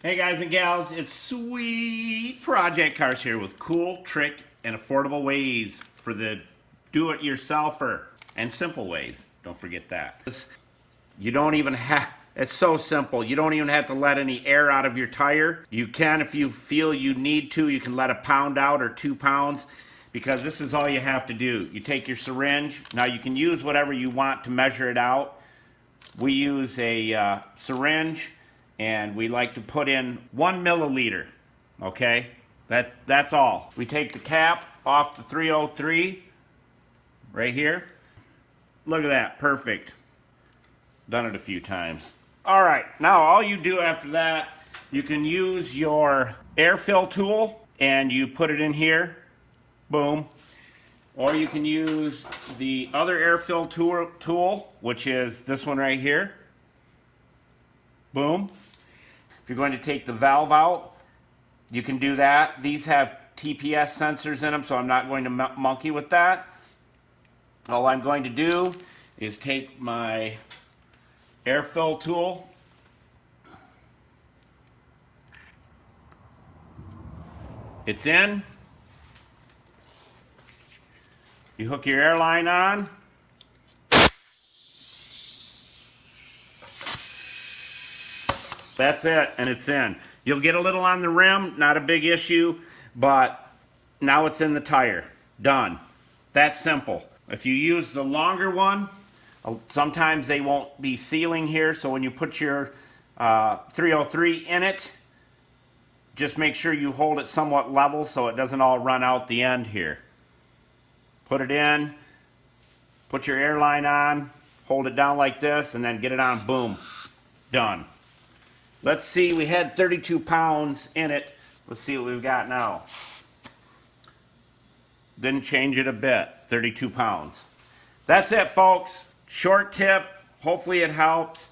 Hey guys and gals, it's Sweet Project Cars here with cool, trick, and affordable ways for the do-it-yourselfer and simple ways. Don't forget that. You don't even have, it's so simple. You don't even have to let any air out of your tire. You can, if you feel you need to, you can let a pound out or 2 pounds because this is all you have to do. You take your syringe. Now you can use whatever you want to measure it out. We use a syringe and we like to put in 1 milliliter, okay? That's all. We take the cap off the 303 right here. Look at that, perfect. Done it a few times. All right, now all you do after that, you can use your air fill tool and you put it in here, boom. Or you can use the other air fill tool, which is this one right here, boom. If you're going to take the valve out, you can do that. These have TPS sensors in them, so I'm not going to monkey with that. All I'm going to do is take my air fill tool, it's in, you hook your air line on, that's it, and it's in. You'll get a little on the rim, not a big issue, but now it's in the tire. Done. That simple. If you use the longer one, sometimes they won't be sealing here, so when you put your 303 in it, just make sure you hold it somewhat level so it doesn't all run out the end here. Put it in, put your air line on, hold it down like this, and then get it on, boom, done. Let's see, we had 32 pounds in it. Let's see what we've got now. Didn't change it a bit, 32 pounds. That's it, folks. Short tip, hopefully it helps.